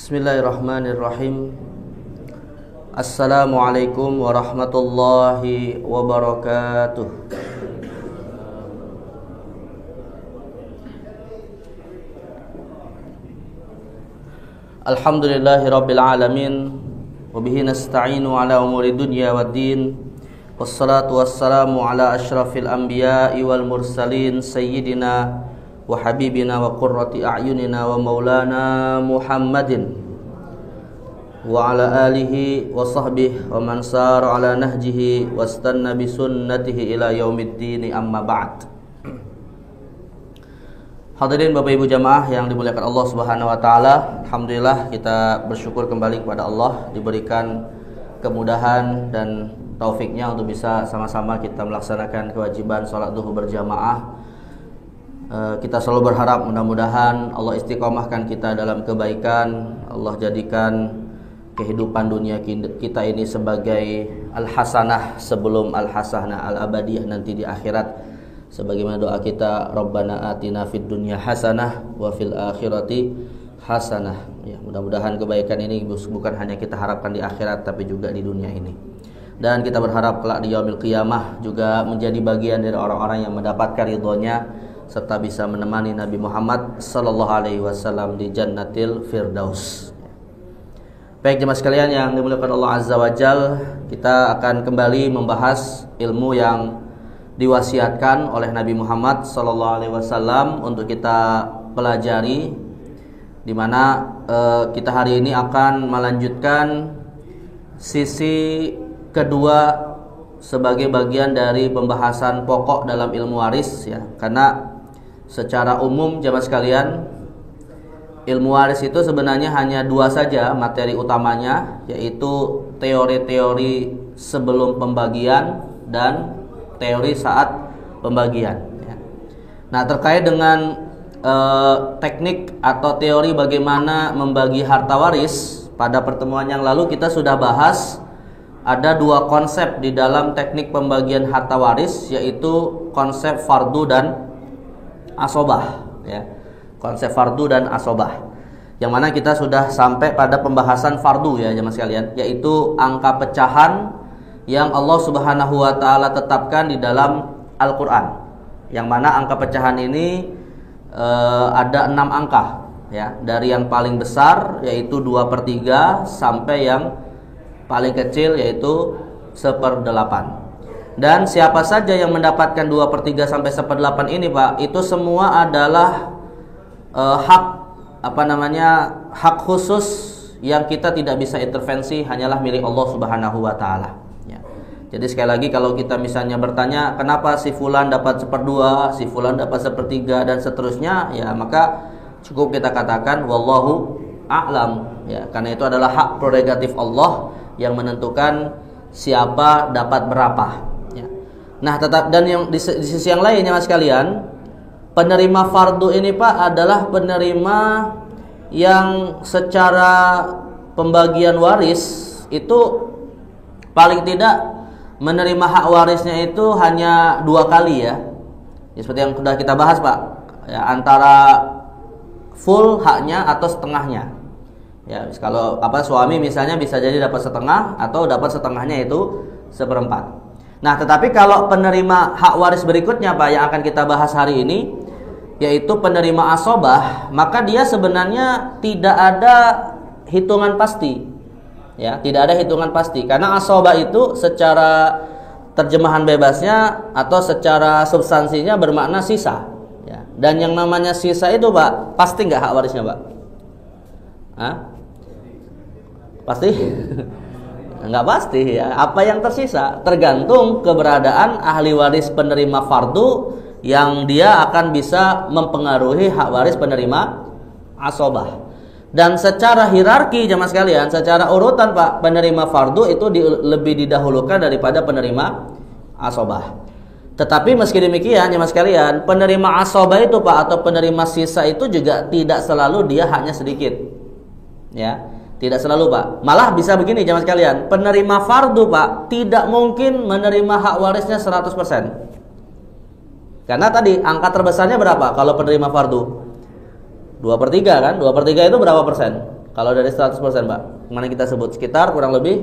Bismillahirrahmanirrahim. Assalamualaikum warahmatullahi wabarakatuh. Alhamdulillahi rabbil alamin. Wabihi nasta'inu ala umuri dunya waddin. Wassalatu wassalamu ala ashrafil anbiya'i wal mursalin sayyidina wa habibina wa qurrati a'yunina wa maulana Muhammadin wa ala alihi wa sahbihi wa man sara ala nahjihi wastanna bi sunnatihi ila yaumiddin, amma ba'd. Hadirin Bapak Ibu jamaah yang dimuliakan Allah Subhanahu wa taala, alhamdulillah kita bersyukur kembali kepada Allah diberikan kemudahan dan taufiknya untuk bisa sama-sama kita melaksanakan kewajiban sholat duhur berjamaah. Kita selalu berharap mudah-mudahan Allah istiqomahkan kita dalam kebaikan, Allah jadikan kehidupan dunia kita ini sebagai al-hasanah sebelum al-hasanah al-abadiyah nanti di akhirat. Sebagaimana doa kita, Rabbana atina fid dunya hasanah wa fil akhirati hasanah. Ya, mudah-mudahan kebaikan ini bukan hanya kita harapkan di akhirat tapi juga di dunia ini. Dan kita berharap kelak di yaumil qiyamah juga menjadi bagian dari orang-orang yang mendapatkan ridhonya serta bisa menemani Nabi Muhammad sallallahu alaihi wasallam di Jannatil Firdaus. Baik jemaah sekalian yang dimuliakan Allah Azza wa Jal, kita akan kembali membahas ilmu yang diwasiatkan oleh Nabi Muhammad sallallahu alaihi wasallam untuk kita pelajari, di mana kita hari ini akan melanjutkan sisi kedua sebagai bagian dari pembahasan pokok dalam ilmu waris ya. Karena secara umum jemaah sekalian, ilmu waris itu sebenarnya hanya dua saja materi utamanya, yaitu teori-teori sebelum pembagian dan teori saat pembagian ya. Nah, terkait dengan teknik atau teori bagaimana membagi harta waris, pada pertemuan yang lalu kita sudah bahas ada dua konsep di dalam teknik pembagian harta waris, yaitu konsep fardu dan asobah ya. Konsep fardu dan asobah, yang mana kita sudah sampai pada pembahasan fardu ya jemaah sekalian, yaitu angka pecahan yang Allah Subhanahu wa taala tetapkan di dalam Al-Qur'an. Yang mana angka pecahan ini ada 6 angka ya, dari yang paling besar yaitu 2/3 sampai yang paling kecil yaitu 1/8. Dan siapa saja yang mendapatkan 2/3 sampai 1/8 ini Pak, itu semua adalah hak khusus yang kita tidak bisa intervensi, hanyalah milik Allah Subhanahu wa taala. Ya. Jadi sekali lagi kalau kita misalnya bertanya kenapa si fulan dapat 1/2, si fulan dapat 1/3 dan seterusnya, ya maka cukup kita katakan wallahu a'lam ya, karena itu adalah hak prerogatif Allah yang menentukan siapa dapat berapa ya. Nah, dan yang di sisi yang lainnya Mas kalian, penerima fardu ini Pak adalah penerima yang secara pembagian waris itu paling tidak menerima hak warisnya itu hanya 2 kali ya. Ya seperti yang sudah kita bahas Pak ya, antara full haknya atau setengahnya. Ya, kalau suami misalnya bisa jadi dapat setengah atau dapat setengahnya itu 1/4. Nah, tetapi kalau penerima hak waris berikutnya Pak yang akan kita bahas hari ini, yaitu penerima asobah, maka dia sebenarnya tidak ada hitungan pasti. Ya, tidak ada hitungan pasti karena asobah itu secara terjemahan bebasnya atau secara substansinya bermakna sisa. Ya, dan yang namanya sisa itu Pak, pasti nggak hak warisnya Pak? Hah? Pasti? Nggak pasti ya. Apa yang tersisa tergantung keberadaan ahli waris penerima fardu yang dia akan bisa mempengaruhi hak waris penerima asobah. Dan secara hierarki jemaah sekalian, secara urutan Pak, penerima fardu itu lebih didahulukan daripada penerima asobah. Tetapi meski demikian jemaah sekalian, penerima asobah itu Pak atau penerima sisa itu juga tidak selalu dia haknya sedikit. Ya, tidak selalu Pak. Malah bisa begini jemaah sekalian, penerima fardu Pak tidak mungkin menerima hak warisnya 100%. Karena tadi angka terbesarnya berapa kalau penerima fardu? 2/3 kan? 2/3 itu berapa persen? Kalau dari 100%, Pak, mana kita sebut sekitar kurang lebih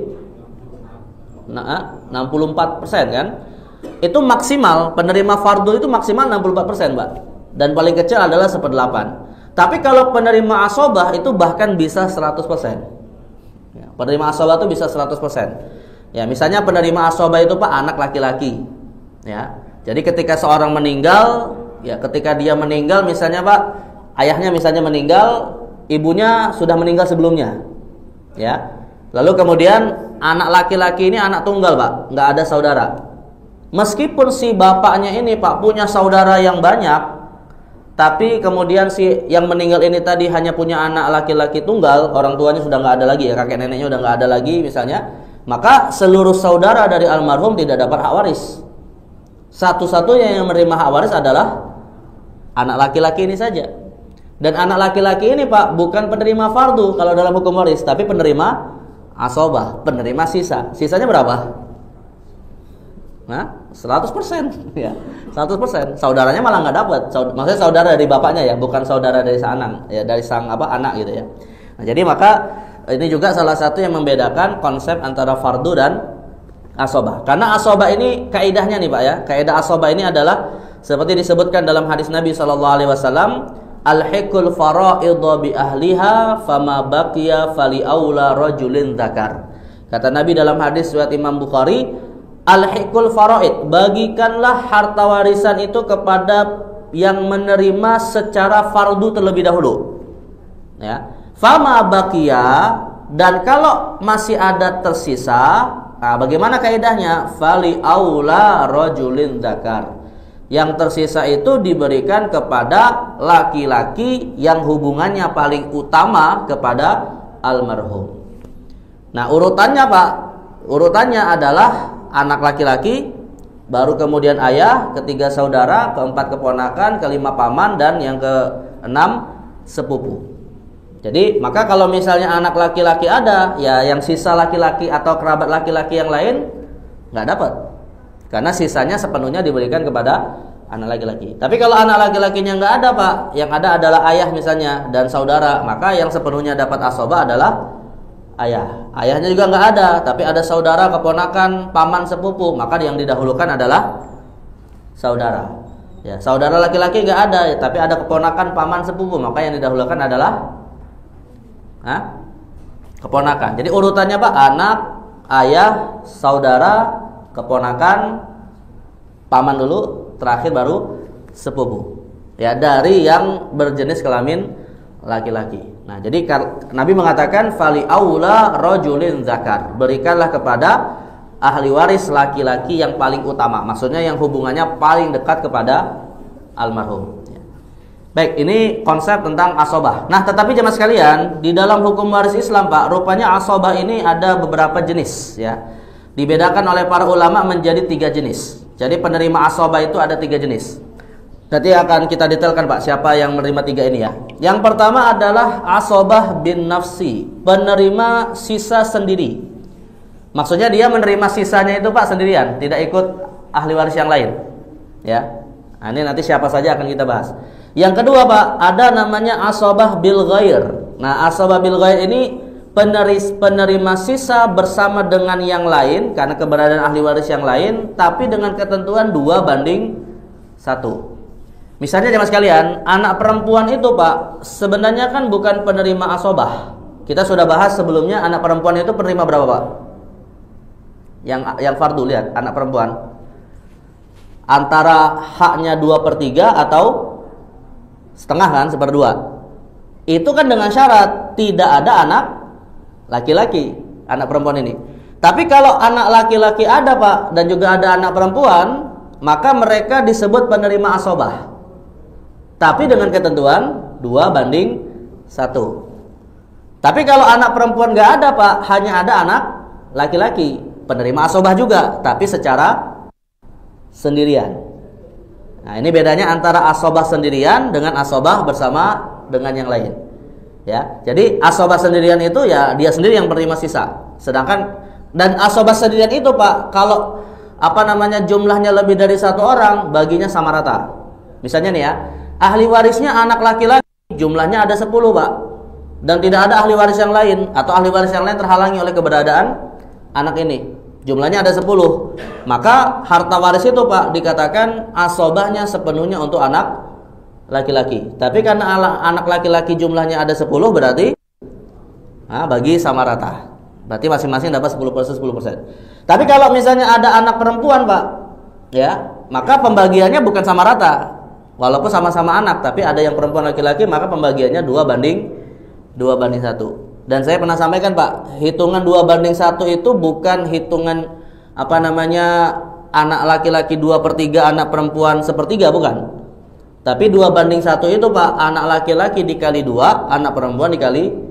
64% kan? Itu maksimal, penerima fardu itu maksimal 64%, Pak. Dan paling kecil adalah 1/8. Tapi kalau penerima asobah itu bahkan bisa 100%. Ya, penerima asobah itu bisa 100%. Ya, misalnya penerima asobah itu, Pak, anak laki-laki. Ya. Jadi ketika seorang meninggal, ya ketika dia meninggal misalnya, Pak, ayahnya misalnya meninggal, ibunya sudah meninggal sebelumnya. Ya. Lalu kemudian anak laki-laki ini anak tunggal, Pak, nggak ada saudara. Meskipun si bapaknya ini, Pak, punya saudara yang banyak, tapi kemudian si yang meninggal ini tadi hanya punya anak laki-laki tunggal, orang tuanya sudah nggak ada lagi, ya kakek neneknya udah nggak ada lagi misalnya, maka seluruh saudara dari almarhum tidak dapat hak waris. Satu-satunya yang menerima hak waris adalah anak laki-laki ini saja. Dan anak laki-laki ini, Pak, bukan penerima fardu kalau dalam hukum waris, tapi penerima asobah, penerima sisa. Sisanya berapa? Nah, 100%, ya, 100%. Saudaranya malah nggak dapat. Maksudnya saudara dari bapaknya, ya, bukan saudara dari sang anak, ya, dari sang anak gitu ya. Nah, jadi maka ini juga salah satu yang membedakan konsep antara fardu dan asobah. Karena asobah ini kaidahnya nih, Pak, ya. Kaidah asobah ini adalah seperti disebutkan dalam hadis Nabi SAW, al-hiqul fara'idha bi ahliha fama baqiya fali aula rajulin dzakar. Kata Nabi dalam hadis riwayat Imam Bukhari, al-hiqul fara'id, bagikanlah harta warisan itu kepada yang menerima secara fardu terlebih dahulu. Ya. Fama baqiya, dan kalau masih ada tersisa, nah bagaimana kaidahnya? Fali aula rajulin dzakar. Yang tersisa itu diberikan kepada laki-laki yang hubungannya paling utama kepada almarhum. Nah, urutannya, Pak, urutannya adalah anak laki-laki, baru kemudian ayah, ketiga saudara, keempat keponakan, kelima paman, dan yang keenam sepupu. Jadi, maka kalau misalnya anak laki-laki ada, ya yang sisa laki-laki atau kerabat laki-laki yang lain nggak dapat. Karena sisanya sepenuhnya diberikan kepada anak laki-laki. Tapi kalau anak laki-lakinya nggak ada, Pak, yang ada adalah ayah misalnya dan saudara, maka yang sepenuhnya dapat asobah adalah ayah. Ayahnya juga nggak ada, tapi ada saudara, keponakan, paman, sepupu, maka yang didahulukan adalah saudara. Ya, saudara laki-laki nggak ada, tapi ada keponakan, paman, sepupu, maka yang didahulukan adalah keponakan. Jadi urutannya, Pak, anak, ayah, saudara, keponakan, paman dulu, terakhir baru sepupu. Ya, dari yang berjenis kelamin laki-laki. Nah, jadi Nabi mengatakan fali aula rajulin zakar. Berikanlah kepada ahli waris laki-laki yang paling utama. Maksudnya yang hubungannya paling dekat kepada almarhum. Ya. Baik, ini konsep tentang asobah. Nah, tetapi jemaah sekalian, di dalam hukum waris Islam, Pak, rupanya asobah ini ada beberapa jenis, ya. Dibedakan oleh para ulama menjadi 3 jenis. Jadi penerima asobah itu ada 3 jenis. Nanti akan kita detailkan, Pak, siapa yang menerima 3 ini ya. Yang pertama adalah asobah bin nafsi, penerima sisa sendiri. Maksudnya dia menerima sisanya itu, Pak, sendirian, tidak ikut ahli waris yang lain. Ya. Nah, ini nanti siapa saja akan kita bahas. Yang kedua, Pak, ada namanya asobah bil ghair. Nah, asobah bil ghair ini penerima sisa bersama dengan yang lain karena keberadaan ahli waris yang lain, tapi dengan ketentuan 2:1. Misalnya jemaah sekalian, anak perempuan itu, Pak, sebenarnya kan bukan penerima asobah. Kita sudah bahas sebelumnya, anak perempuan itu penerima berapa, Pak? Yang fardu, lihat, anak perempuan antara haknya 2/3 atau setengah kan, 1/2. Itu kan dengan syarat tidak ada anak laki-laki, anak perempuan ini. Tapi kalau anak laki-laki ada, Pak, dan juga ada anak perempuan, maka mereka disebut penerima asobah. Tapi dengan ketentuan 2:1. Tapi kalau anak perempuan nggak ada, Pak, hanya ada anak laki-laki, penerima asobah juga, tapi secara sendirian. Nah, ini bedanya antara asobah sendirian dengan asobah bersama dengan yang lain. Ya, jadi asobah sendirian itu ya dia sendiri yang menerima sisa. Sedangkan dan asobah sendirian itu, Pak, kalau jumlahnya lebih dari 1 orang, baginya sama rata. Misalnya nih ya, ahli warisnya anak laki-laki, jumlahnya ada 10, Pak. dan tidak ada ahli waris yang lain, atau ahli waris yang lain terhalangi oleh keberadaan anak ini, jumlahnya ada 10, maka harta waris itu Pak dikatakan asobahnya sepenuhnya untuk anak laki-laki. Tapi karena anak laki-laki jumlahnya ada 10, berarti bagi sama rata. Berarti masing-masing dapat 10%. Tapi kalau misalnya ada anak perempuan Pak, ya, maka pembagiannya bukan sama rata. Walaupun sama-sama anak, tapi ada yang perempuan laki-laki, maka pembagiannya 2:1. Dan saya pernah sampaikan Pak, hitungan 2:1 itu bukan hitungan anak laki-laki 2/3, anak perempuan 1/3, bukan. Tapi 2:1 itu Pak, anak laki-laki dikali 2, anak perempuan dikali,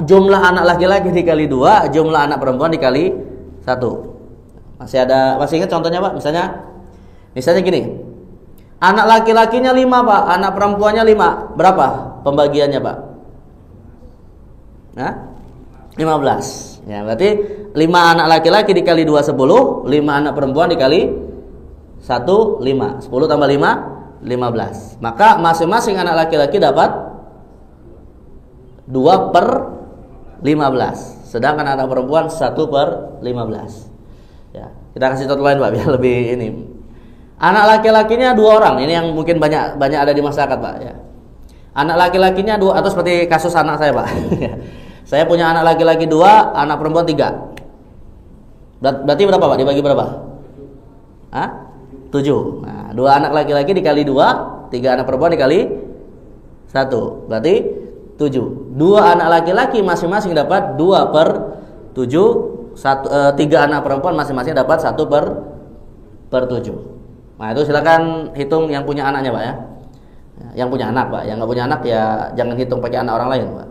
jumlah anak laki-laki dikali 2, jumlah anak perempuan dikali 1. Masih ingat contohnya Pak? Misalnya gini, anak laki-lakinya 5 Pak, anak perempuannya 5, berapa pembagiannya Pak? 15. Ya, berarti 5 anak laki-laki dikali 2 10, 5 anak perempuan dikali 1 5. 10 tambah 5 15. Maka masing-masing anak laki-laki dapat 2/15. Sedangkan anak perempuan 1/15. Ya, kita kasih contoh lain Pak biar lebih ini. Anak laki-lakinya 2 orang. Ini yang mungkin banyak ada di masyarakat Pak ya. Anak laki-lakinya 2, atau seperti kasus anak saya Pak. Saya punya anak laki-laki 2, anak perempuan 3. Berarti berapa Pak? Dibagi berapa? 7. Nah, 2 anak laki-laki dikali 2, 3 anak perempuan dikali 1. Berarti 7. 2 anak laki-laki masing-masing dapat 2/7. 3 anak perempuan masing-masing dapat 1/7. Nah, itu silakan hitung yang punya anaknya Pak ya. Yang punya anak Pak, yang nggak punya anak ya jangan hitung pakai anak orang lain Pak.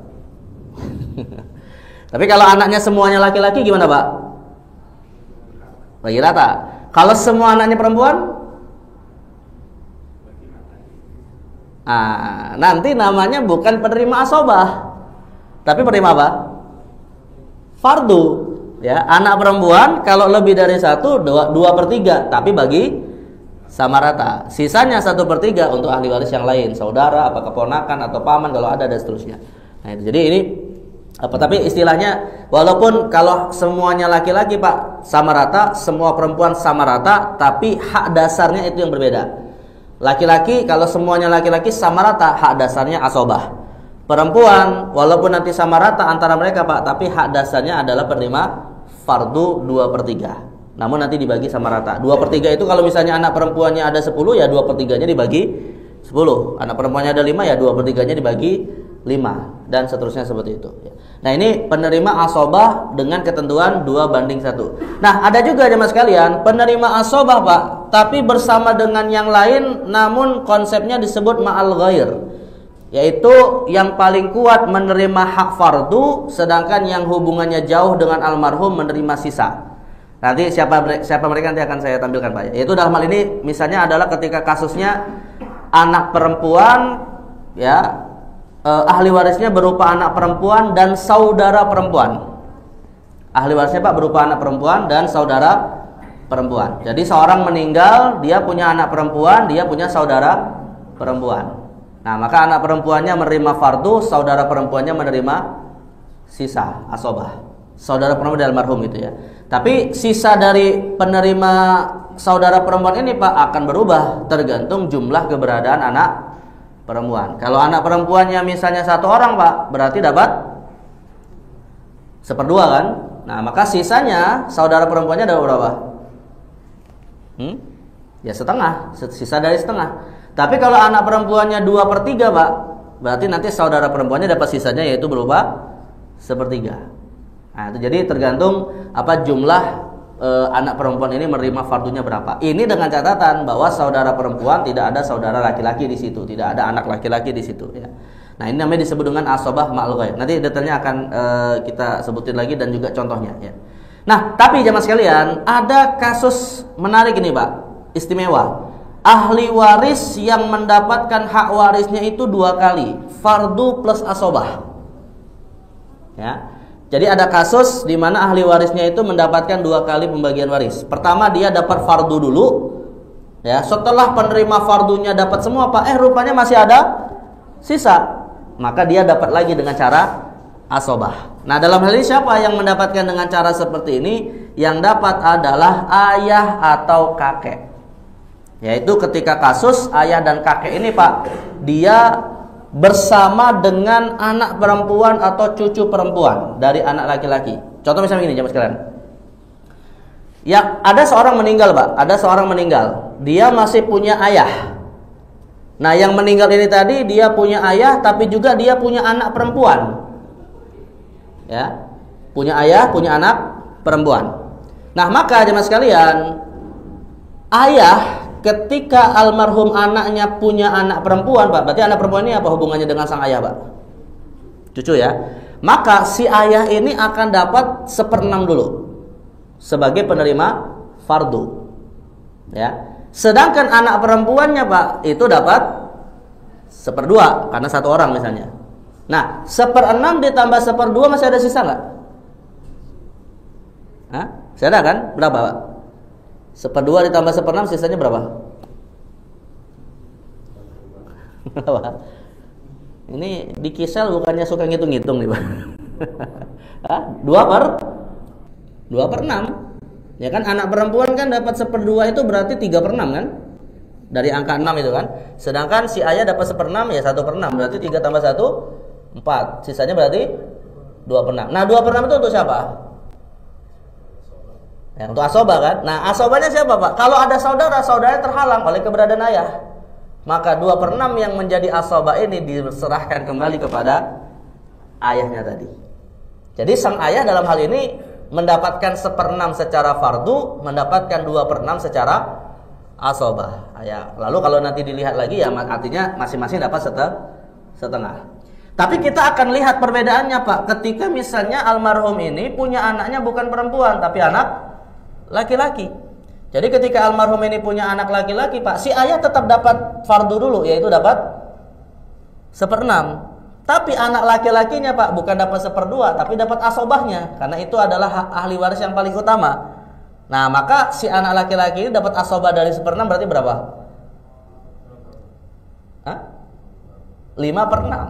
Tapi kalau anaknya semuanya laki-laki gimana Pak? Bagi rata. Kalau semua anaknya perempuan, nanti namanya bukan penerima asobah, tapi penerima apa? Fardu. Ya, anak perempuan kalau lebih dari 1, 2/3, tapi bagi sama rata. Sisanya 1/3 untuk ahli waris yang lain, saudara, apa keponakan atau paman kalau ada dan seterusnya. Nah, itu. Jadi ini tapi istilahnya walaupun kalau semuanya laki-laki Pak sama rata, semua perempuan sama rata, tapi hak dasarnya itu yang berbeda. Laki-laki kalau semuanya laki-laki sama rata, hak dasarnya asobah. Perempuan walaupun nanti sama rata antara mereka Pak, tapi hak dasarnya adalah penerima fardu 2/3. Namun nanti dibagi sama rata. 2/3 itu kalau misalnya anak perempuannya ada 10, ya 2/3-nya dibagi 10. Anak perempuannya ada 5, ya 2/3-nya dibagi 5, dan seterusnya seperti itu. Nah, ini penerima asobah dengan ketentuan 2:1. Nah, ada juga jemaah sekalian penerima asobah Pak, tapi bersama dengan yang lain, namun konsepnya disebut ma'al ghair, yaitu yang paling kuat menerima hak fardu, sedangkan yang hubungannya jauh dengan almarhum menerima sisa. Nanti siapa mereka nanti akan saya tampilkan Pak. Yaitu dalam hal ini misalnya adalah ketika kasusnya anak perempuan, ya, ahli warisnya berupa anak perempuan dan saudara perempuan. Ahli warisnya Pak berupa anak perempuan dan saudara perempuan. Jadi seorang meninggal, dia punya anak perempuan, dia punya saudara perempuan. Nah, maka anak perempuannya menerima fardu, saudara perempuannya menerima sisa asobah. Saudara perempuan dari almarhum itu ya. Tapi sisa dari penerima saudara perempuan ini Pak akan berubah tergantung jumlah keberadaan anak perempuan. Kalau anak perempuannya misalnya 1 orang Pak, berarti dapat 1/2 kan? Nah, maka sisanya saudara perempuannya dapat berapa? Ya setengah, sisa dari setengah. Tapi kalau anak perempuannya 2/3 Pak, berarti nanti saudara perempuannya dapat sisanya yaitu berupa 1/3. Nah, itu jadi tergantung apa jumlah anak perempuan ini menerima fardunya berapa. Ini dengan catatan bahwa saudara perempuan tidak ada saudara laki-laki di situ, tidak ada anak laki-laki di situ ya. Nah, ini namanya disebut dengan asobah ma'al ghair. Nanti detailnya akan kita sebutin lagi dan juga contohnya ya. Nah, tapi jemaah sekalian, ada kasus menarik ini Pak, istimewa. Ahli waris yang mendapatkan hak warisnya itu 2 kali, fardu plus asobah. Ya. Jadi ada kasus di mana ahli warisnya itu mendapatkan 2 kali pembagian waris. Pertama dia dapat fardu dulu, ya. Setelah penerima fardunya dapat semua Pak, rupanya masih ada sisa. maka dia dapat lagi dengan cara asobah. Nah, dalam hal ini siapa yang mendapatkan dengan cara seperti ini? Yang dapat adalah ayah atau kakek. Yaitu ketika kasus ayah dan kakek ini Pak, dia bersama dengan anak perempuan atau cucu perempuan dari anak laki-laki. Contoh misalnya begini, jemaah sekalian. Ya, ada seorang meninggal Pak, ada seorang meninggal. Dia masih punya ayah. Nah, yang meninggal ini tadi dia punya ayah, tapi juga dia punya anak perempuan. Ya, punya ayah, punya anak perempuan. Nah, maka jemaah sekalian, ayah ketika almarhum anaknya punya anak perempuan, Pak, berarti anak perempuan ini apa hubungannya dengan sang ayah, Pak? Cucu ya. Maka si ayah ini akan dapat 1/6 dulu sebagai penerima fardu. Ya. Sedangkan anak perempuannya Pak itu dapat 1/2 karena satu orang misalnya. Nah, 1/6 ditambah 1/2 masih ada sisa nggak? Hah? Masih ada kan? Berapa Pak? 1/2 ditambah 1/6 sisanya berapa? Berapa? Ini di Kisel bukannya suka ngitung-ngitung nih Pak? Hah? 2/6. Ya kan, anak perempuan kan dapat 1/2 itu berarti 3/6 kan? Dari angka 6 itu kan. Sedangkan si ayah dapat 1/6 ya 1/6, berarti 3 tambah 1 4. Sisanya berarti 2/6. Nah, 2/6 itu untuk siapa? Ya, untuk asobah kan. Nah, asobahnya siapa Pak? Kalau ada saudaranya terhalang oleh keberadaan ayah, maka 2/6 yang menjadi asobah ini diserahkan kembali kepada ayahnya tadi. Jadi sang ayah dalam hal ini mendapatkan 1/6 secara fardu, mendapatkan 2/6 secara asobah. Ya, lalu kalau nanti dilihat lagi ya artinya masing-masing dapat setengah. Tapi kita akan lihat perbedaannya Pak. Ketika misalnya almarhum ini punya anaknya bukan perempuan tapi anak laki-laki. Jadi ketika almarhum ini punya anak laki-laki Pak, si ayah tetap dapat fardu dulu, yaitu dapat 1/6. Tapi anak laki-lakinya Pak bukan dapat 1/2 tapi dapat asobahnya, karena itu adalah ahli waris yang paling utama. Nah, maka si anak laki-laki ini dapat asobah dari 1/6 berarti berapa? 5/6.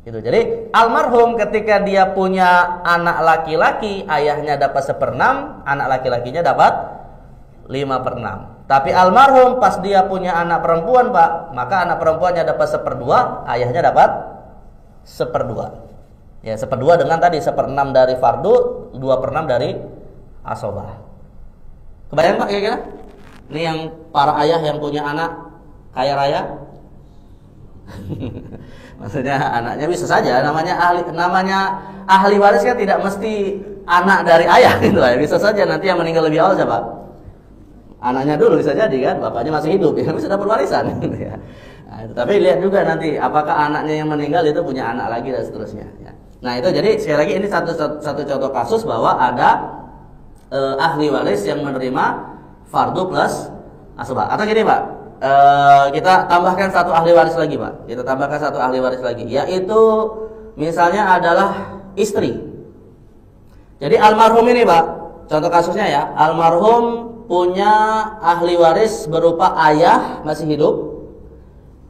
Gitu. Jadi almarhum ketika dia punya anak laki-laki, ayahnya dapat 1/6, anak laki-lakinya dapat 5/6. Tapi almarhum pas dia punya anak perempuan Pak, maka anak perempuannya dapat 1/2, ayahnya dapat 1/2. Ya, 1/2 dengan tadi 1/6 dari fardu, 2/6 dari asobah. Kebayang Pak kira-kira? Ini yang para ayah yang punya anak kaya raya. Maksudnya anaknya bisa saja namanya ahli waris kan tidak mesti anak dari ayah gitu ya. Bisa saja nanti yang meninggal lebih awal siapa? Anaknya dulu bisa jadi kan, bapaknya masih hidup ya bisa dapat warisan gitu ya. Nah, tapi lihat juga nanti apakah anaknya yang meninggal itu punya anak lagi dan seterusnya ya. Nah, itu jadi sekali lagi ini satu contoh kasus bahwa ada ahli waris yang menerima fardu plus asbah. Atau gini Pak, kita tambahkan satu ahli waris lagi Pak. Kita tambahkan satu ahli waris lagi, yaitu misalnya adalah istri. Jadi almarhum ini Pak, contoh kasusnya ya, almarhum punya ahli waris berupa ayah masih hidup,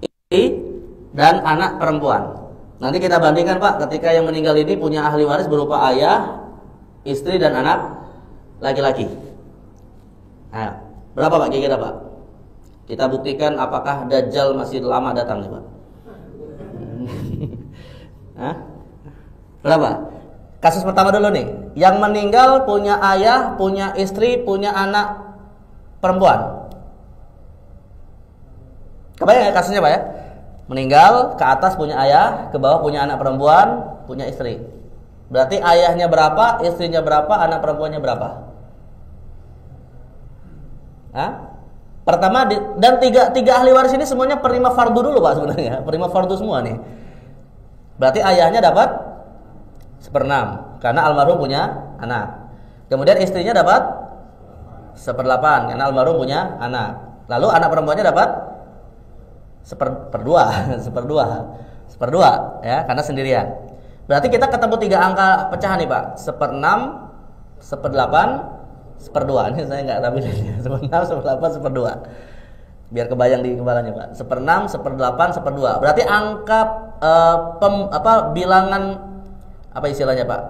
istri dan anak perempuan. Nanti kita bandingkan Pak, ketika yang meninggal ini punya ahli waris berupa ayah, istri dan anak laki-laki. Nah, berapa Pak kira-kira Pak? Kita buktikan apakah Dajjal masih lama datang nih Pak. Hah? Berapa? Kasus pertama dulu nih. Yang meninggal punya ayah, punya istri, punya anak perempuan. Kebayang ya kasusnya Pak ya? Meninggal, ke atas punya ayah, ke bawah punya anak perempuan, punya istri. Berarti ayahnya berapa, istrinya berapa, anak perempuannya berapa? Hah? Pertama dan tiga ahli waris ini semuanya penerima fardu dulu Pak sebenarnya, penerima fardu semua nih. Berarti ayahnya dapat 1/6 karena almarhum punya anak. Kemudian istrinya dapat 1/8 karena almarhum punya anak. Lalu anak perempuannya dapat 1/2 ya karena sendirian. Berarti kita ketemu 3 angka pecahan nih Pak. 1/6, 1/8, 1/2. Ini saya nggak tampilin ya. 1/6, 1/8, 1/2. Biar kebayang di kepalanya Pak. 1/6, 1/8, 1/2. Berarti angka bilangan apa istilahnya Pak?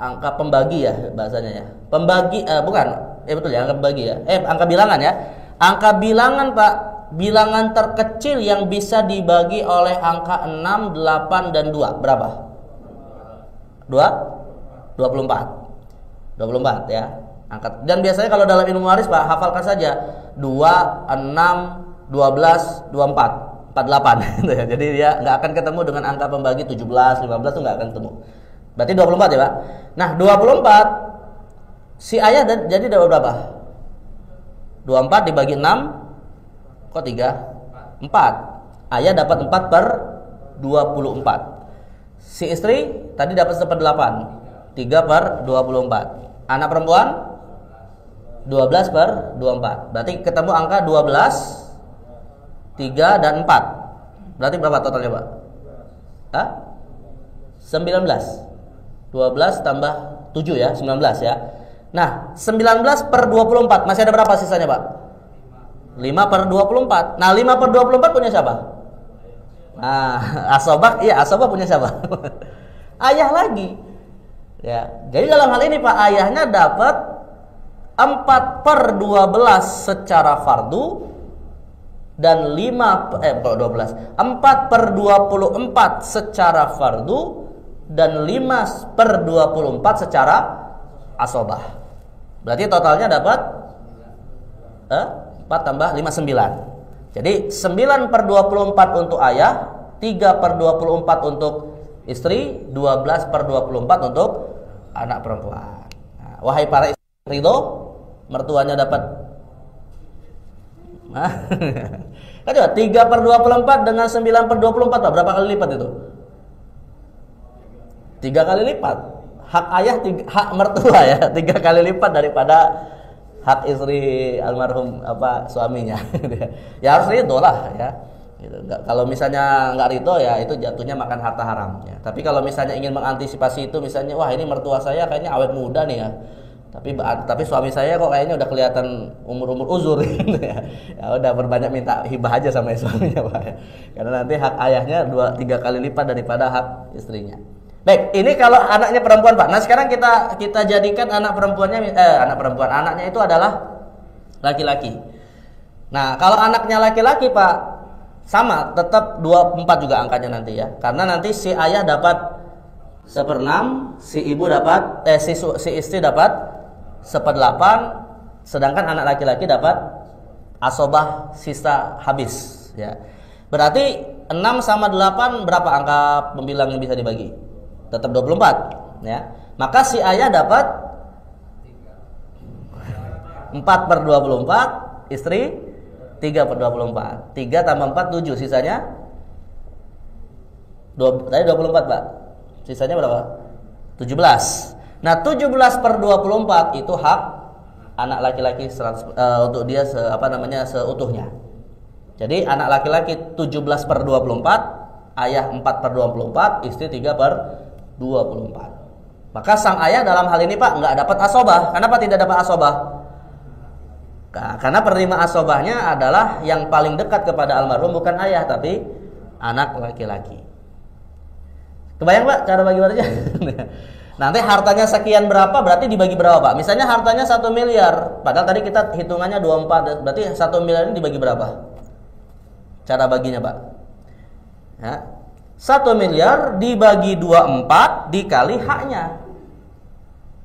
Angka pembagi ya bahasanya ya. Pembagi bukan. Betul ya, angka pembagi ya. Angka bilangan ya. Angka bilangan Pak, bilangan terkecil yang bisa dibagi oleh angka 6, 8 dan 2 berapa? 24 ya. Angka. Dan biasanya kalau dalam ilmu waris Pak, hafalkan saja 2, 6, 12, 24, 48 gitu ya. Jadi dia nggak akan ketemu dengan angka pembagi 17, 15 itu nggak akan ketemu. Berarti 24 ya Pak. Nah 24 si ayah jadi dapat berapa? 24 dibagi 6 kok 3? 4. Ayah dapat 4 per 24. Si istri tadi dapat 1/8, 3 per 24. Anak perempuan 12 per 24. Berarti ketemu angka 12, 3 dan 4. Berarti berapa totalnya Pak? 19. 12 tambah 7 ya, 19 ya. Nah, 19 per 24 masih ada berapa sisanya Pak? 5 per 24. Nah, 5 per 24 punya siapa? Nah, asobah, iya asobah punya siapa? Ayah lagi. Ya, jadi dalam hal ini Pak, ayahnya dapat 4 per 12 secara fardu dan 12. 4 per 24 secara fardu dan 5 per 24 secara asobah. Berarti totalnya dapat 4 tambah 5, 9. Jadi 9 per 24 untuk ayah, 3 per 24 untuk istri, 12 per 24 untuk anak perempuan. Nah, wahai para istri ridho, mertuanya dapat kan coba 3 per 24 dengan 9 per 24 Pak, berapa kali lipat itu? 3 kali lipat. Hak ayah, hak mertua ya 3 kali lipat daripada hak istri almarhum suaminya. Ya harus ridho lah ya. Gitu. Kalau misalnya nggak ridho ya itu jatuhnya makan harta haram. Ya. Tapi kalau misalnya ingin mengantisipasi itu, misalnya wah ini mertua saya kayaknya awet muda nih ya. Tapi suami saya kok kayaknya udah kelihatan umur uzur gitu ya. Ya udah berbanyak minta hibah aja sama suaminya Pak. Karena nanti hak ayahnya 2-3 kali lipat daripada hak istrinya. Baik, ini kalau anaknya perempuan Pak. Nah sekarang kita jadikan anaknya itu adalah laki-laki. Nah kalau anaknya laki-laki Pak, sama tetap 24 juga angkanya nanti ya. Karena nanti si ayah dapat 1/6, si ibu dapat si istri dapat 1/8, sedangkan anak laki-laki dapat asobah sisa habis ya. Berarti 6 sama 8 berapa angka pembilang yang bisa dibagi? Tetap 24 ya. Maka si ayah dapat 4 per 24, istri 3 per 24. 3 tambah 4 7, sisanya tadi 24 Pak. Sisanya berapa? 17. Nah 17 per 24 itu hak anak laki-laki untuk dia seutuhnya. Jadi anak laki-laki 17 per 24, ayah 4 per 24, istri 3 per 24. Maka sang ayah dalam hal ini Pak nggak dapat asobah. Kenapa tidak dapat asobah? Karena penerima asobahnya adalah yang paling dekat kepada almarhum, bukan ayah tapi anak laki-laki. Kebayang Pak cara bagi warisnya? Nanti hartanya sekian berapa berarti dibagi berapa Pak? Misalnya hartanya 1 miliar, padahal tadi kita hitungannya 24, berarti 1 miliar ini dibagi berapa? Cara baginya Pak? Ya. 1 miliar dibagi 24 dikali haknya.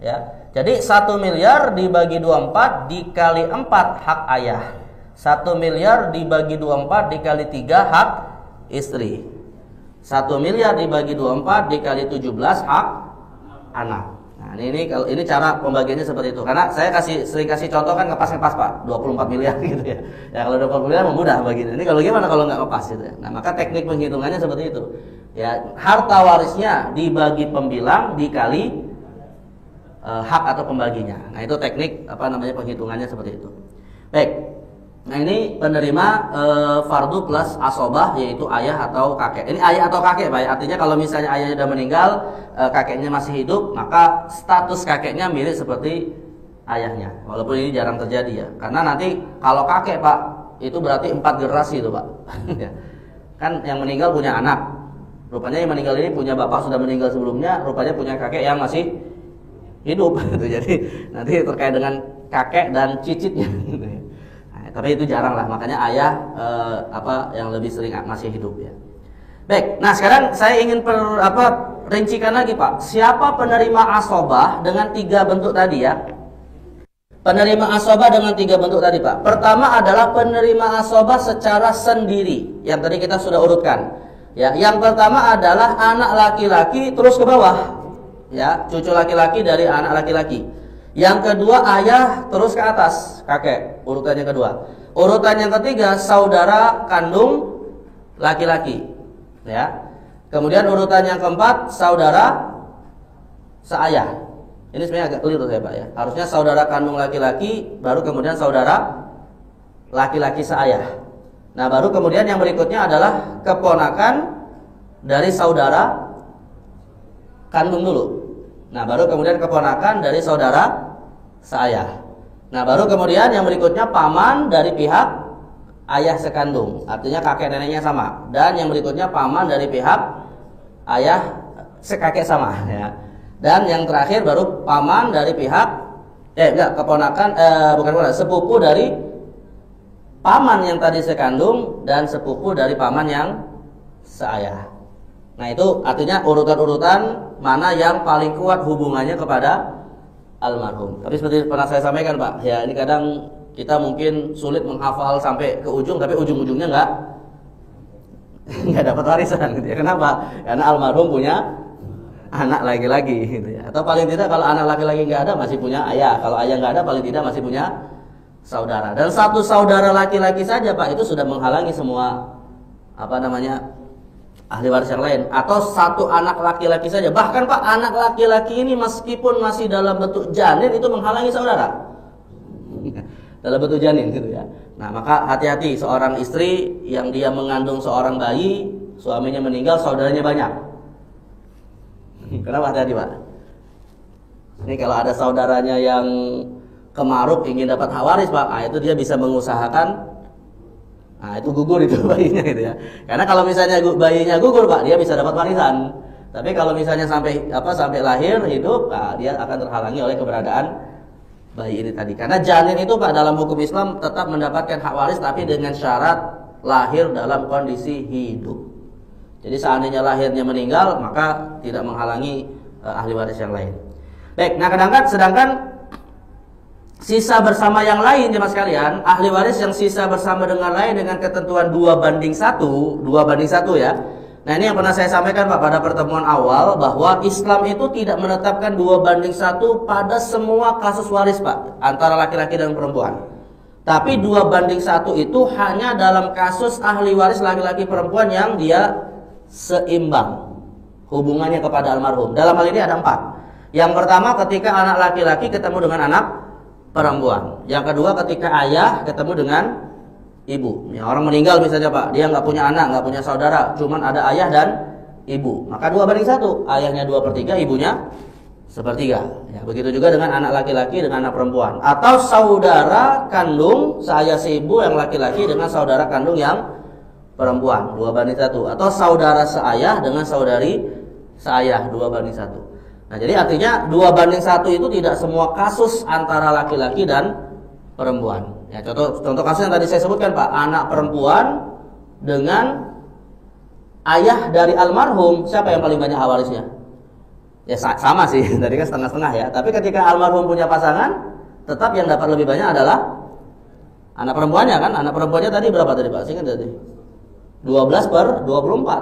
Ya. Jadi 1 miliar dibagi 24 dikali 4 hak ayah. 1 miliar dibagi 24 dikali 3 hak istri. 1 miliar dibagi 24 dikali 17 hak anak. Nah, ini cara pembagiannya seperti itu. Karena saya sering kasih contoh kan ngepas Pak, 24 miliar gitu ya. Ya kalau 24 miliar mudah baginya. Ini kalau gimana kalau nggak ngepas gitu ya. Nah, maka teknik penghitungannya seperti itu. Ya, harta warisnya dibagi pembilang dikali hak atau pembaginya. Nah, itu teknik penghitungannya seperti itu. Baik. Nah, ini penerima fardu plus asobah, yaitu ayah atau kakek. Ini ayah atau kakek Pak. Artinya kalau misalnya ayahnya sudah meninggal, kakeknya masih hidup, maka status kakeknya mirip seperti ayahnya. Walaupun ini jarang terjadi ya. Karena nanti kalau kakek Pak, itu berarti 4 generasi itu Pak. Ya. Kan yang meninggal punya anak. Rupanya yang meninggal ini punya bapak sudah meninggal sebelumnya, rupanya punya kakek yang masih hidup gitu. Jadi nanti terkait dengan kakek dan cicitnya gitu ya. Nah, tapi itu jarang lah, makanya ayah yang lebih sering masih hidup ya. Baik, nah sekarang saya ingin rincikan lagi Pak. Siapa penerima asobah dengan 3 bentuk tadi ya? Penerima asobah dengan 3 bentuk tadi Pak. Pertama adalah penerima asobah secara sendiri, yang tadi kita sudah urutkan. Ya, yang pertama adalah anak laki-laki terus ke bawah. Ya, cucu laki-laki dari anak laki-laki. Yang kedua ayah terus ke atas, kakek, urutan yang kedua. Urutan yang ketiga saudara kandung laki-laki. Ya. Kemudian urutan yang keempat saudara seayah. Ini sebenarnya agak keliru saya Pak ya. Harusnya saudara kandung laki-laki, baru kemudian saudara laki-laki seayah. Nah baru kemudian yang berikutnya adalah keponakan dari saudara kandung dulu. Nah baru kemudian keponakan dari saudara seayah. Nah baru kemudian yang berikutnya paman dari pihak ayah sekandung. Artinya kakek neneknya sama. Dan yang berikutnya paman dari pihak ayah sekakek sama ya. Dan yang terakhir baru paman dari pihak sepupu dari paman yang tadi sekandung dan sepupu dari paman yang seayah. Nah itu artinya urutan-urutan mana yang paling kuat hubungannya kepada almarhum. Tapi seperti pernah saya sampaikan Pak, ya ini kadang kita mungkin sulit menghafal sampai ke ujung, tapi ujung-ujungnya nggak dapat warisan gitu ya. Kenapa? Karena almarhum punya anak laki-laki gitu ya. Atau paling tidak kalau anak laki-laki nggak ada masih punya ayah. Kalau ayah nggak ada paling tidak masih punya saudara. Dan satu saudara laki-laki saja Pak itu sudah menghalangi semua ahli waris yang lain. Atau satu anak laki-laki saja. Bahkan Pak anak laki-laki ini meskipun masih dalam bentuk janin itu menghalangi saudara. Dalam bentuk janin gitu ya. Nah maka hati-hati seorang istri yang dia mengandung seorang bayi, suaminya meninggal, saudaranya banyak. Kenapa hati-hati Pak? Ini kalau ada saudaranya yang kemaruk ingin dapat hak waris Pak, nah itu dia bisa mengusahakan, nah itu gugur itu bayinya gitu ya. Karena kalau misalnya bayinya gugur Pak, dia bisa dapat warisan. Tapi kalau misalnya sampai lahir hidup, nah, dia akan terhalangi oleh keberadaan bayi ini tadi. Karena janin itu Pak dalam hukum Islam tetap mendapatkan hak waris tapi dengan syarat lahir dalam kondisi hidup. Jadi seandainya lahirnya meninggal maka tidak menghalangi ahli waris yang lain. Baik, nah sedangkan sisa bersama yang lain jemaah sekalian, ahli waris yang sisa bersama dengan lain dengan ketentuan 2:1 ya. Nah ini yang pernah saya sampaikan Pak pada pertemuan awal, bahwa Islam itu tidak menetapkan 2:1 pada semua kasus waris Pak, antara laki-laki dan perempuan. Tapi 2:1 itu hanya dalam kasus ahli waris laki-laki perempuan yang dia seimbang hubungannya kepada almarhum. Dalam hal ini ada 4. Yang pertama ketika anak laki-laki ketemu dengan anak perempuan. Yang kedua ketika ayah ketemu dengan ibu. Ya, orang meninggal misalnya Pak, dia nggak punya anak, nggak punya saudara, cuman ada ayah dan ibu. Maka 2:1, ayahnya 2/3, ibunya 1/3. Ya, begitu juga dengan anak laki-laki dengan anak perempuan. Atau saudara kandung seayah seibu yang laki-laki dengan saudara kandung yang perempuan 2:1. Atau saudara seayah dengan saudari seayah 2:1. Nah jadi artinya 2:1 itu tidak semua kasus antara laki-laki dan perempuan. Ya, contoh kasus yang tadi saya sebutkan Pak, anak perempuan dengan ayah dari almarhum, siapa yang paling banyak hak warisnya? Ya sama sih, tadi kan setengah-setengah ya. Tapi ketika almarhum punya pasangan, tetap yang dapat lebih banyak adalah anak perempuannya kan. Anak perempuannya tadi berapa tadi Pak? Singkat tadi 12/24.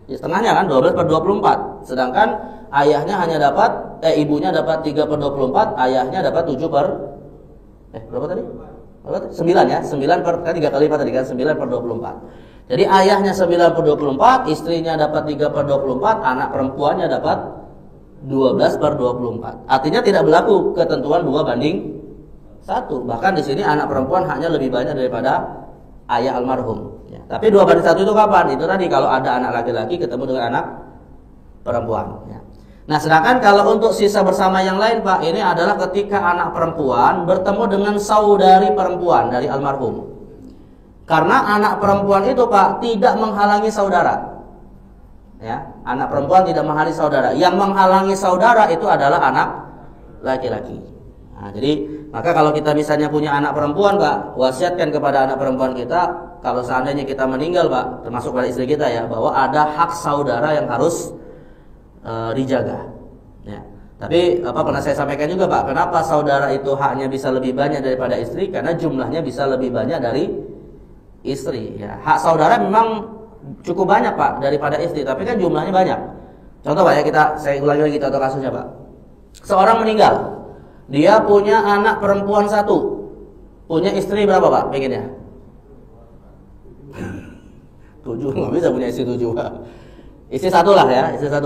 Ya setengahnya kan 12/24. Sedangkan ayahnya hanya dapat ibunya dapat 3/24, ayahnya dapat 7/9 ya, 9 per 3 kali lipat tadi kan 9/24. Jadi ayahnya 9/24, istrinya dapat 3/24, anak perempuannya dapat 12/24. Artinya tidak berlaku ketentuan 2:1. Bahkan di sini anak perempuan hanya lebih banyak daripada ayah almarhum. Ya. Tapi 2:1 itu kapan? Itu tadi kalau ada anak laki-laki ketemu dengan anak perempuan. Ya. Nah, sedangkan kalau untuk sisa bersama yang lain Pak, ini adalah ketika anak perempuan bertemu dengan saudari perempuan dari almarhum. Karena anak perempuan itu Pak tidak menghalangi saudara. Ya, anak perempuan tidak menghalangi saudara. Yang menghalangi saudara itu adalah anak laki-laki. Nah, jadi maka kalau kita misalnya punya anak perempuan Pak, wasiatkan kepada anak perempuan kita, kalau seandainya kita meninggal Pak, termasuk pada istri kita ya, bahwa ada hak saudara yang harus dijaga. Ya. Tapi pernah saya sampaikan juga Pak, kenapa saudara itu haknya bisa lebih banyak daripada istri? Karena jumlahnya bisa lebih banyak dari istri. Ya. Hak saudara memang cukup banyak Pak daripada istri, tapi kan jumlahnya banyak. Contoh Pak ya, saya ulangi lagi contoh kasusnya Pak. Seorang meninggal, dia punya anak perempuan 1, punya istri berapa Pak? Pengennya 7, nggak bisa punya istri 7 Pak. Istri 1 lah ya, istri 1.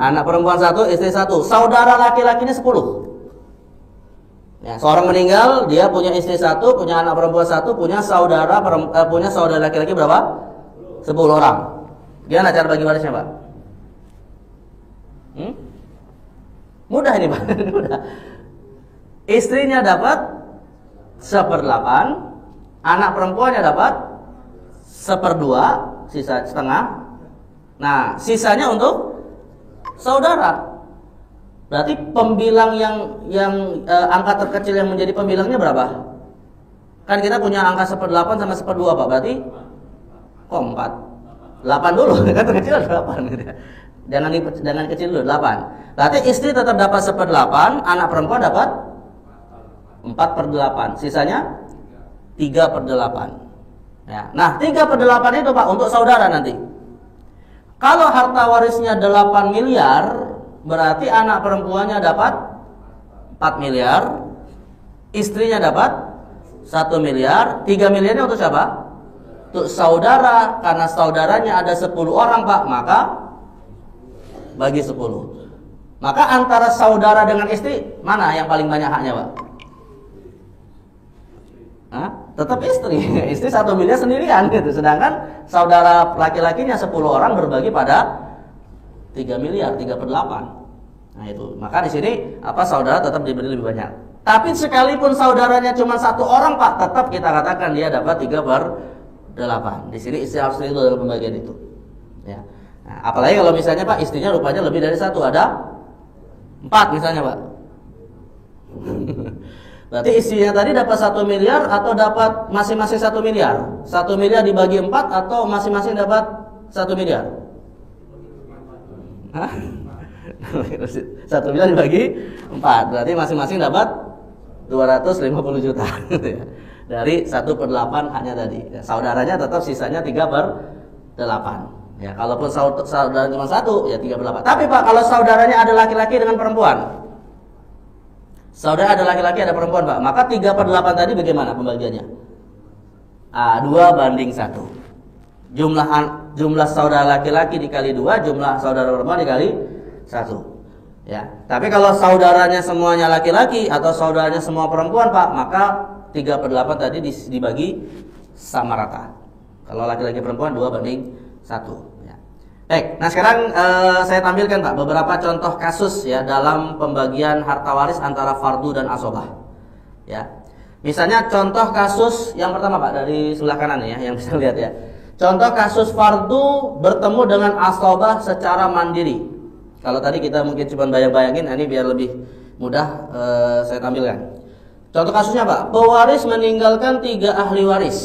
Anak perempuan 1, istri 1. Saudara laki-lakinya 10. Ya, seorang meninggal, dia punya istri 1, punya anak perempuan 1, punya saudara laki-laki berapa? 10 orang. Gimana cara bagi warisnya Pak? Mudah ini Pak. Mudah. Istrinya dapat 1/8, anak perempuannya dapat 1/2, sisa setengah. Nah, sisanya untuk saudara. Berarti pembilang yang angka terkecil yang menjadi pembilangnya berapa? Kan kita punya angka 1/8 sama 1/2 Pak. Berarti 4. 8 dulu, kan terkecil 8 gitu ya. Jangan kecil dulu, 8. Berarti istri tetap dapat 1/8, anak perempuan dapat 4/8. Sisanya 3/8. Ya. Nah, 3/8 itu Pak untuk saudara nanti. Kalau harta warisnya 8 miliar, berarti anak perempuannya dapat 4 miliar, istrinya dapat 1 miliar, 3 miliarnya untuk siapa? Untuk saudara, karena saudaranya ada 10 orang Pak, maka bagi 10. Maka antara saudara dengan istri, mana yang paling banyak haknya Pak? Tetap istri. Istri 1 miliar sendirian gitu. Sedangkan saudara laki-lakinya 10 orang berbagi pada 3 miliar, 3/8. Nah itu. Maka di sini saudara tetap diberi lebih banyak. Tapi sekalipun saudaranya cuma 1 orang Pak, tetap kita katakan dia dapat 3/8. Di sini istri harus itu dalam pembagian itu. Ya. Nah, apalagi kalau misalnya Pak istrinya rupanya lebih dari 1, ada 4 misalnya Pak. Berarti istrinya tadi dapat 1 miliar atau dapat masing-masing 1 miliar? 1 miliar dibagi 4 atau masing-masing dapat 1 miliar? 1 miliar dibagi 4, berarti masing-masing dapat 250 juta dari 1/8 haknya tadi. Ya, saudaranya tetap sisanya 3/8. Ya, kalaupun saudara cuma 1 ya 3/8. Tapi Pak, kalau saudaranya ada laki-laki dengan perempuan, saudara ada laki-laki ada perempuan Pak, maka 3/8 tadi bagaimana pembagiannya? 2/1. Jumlah saudara laki-laki dikali 2, jumlah saudara perempuan dikali 1. Ya. Tapi kalau saudaranya semuanya laki-laki atau saudaranya semua perempuan Pak, maka 3/8 tadi dibagi sama rata. Kalau laki-laki perempuan 2/1. Ya. Baik, nah sekarang saya tampilkan Pak beberapa contoh kasus ya dalam pembagian harta waris antara fardu dan asobah. Ya. Misalnya contoh kasus yang pertama Pak dari sebelah kanan ya, yang bisa lihat ya. Contoh kasus fardu bertemu dengan asobah secara mandiri. Kalau tadi kita mungkin cuma bayang-bayangin, ini biar lebih mudah saya tampilkan. Contoh kasusnya Pak, pewaris meninggalkan 3 ahli waris.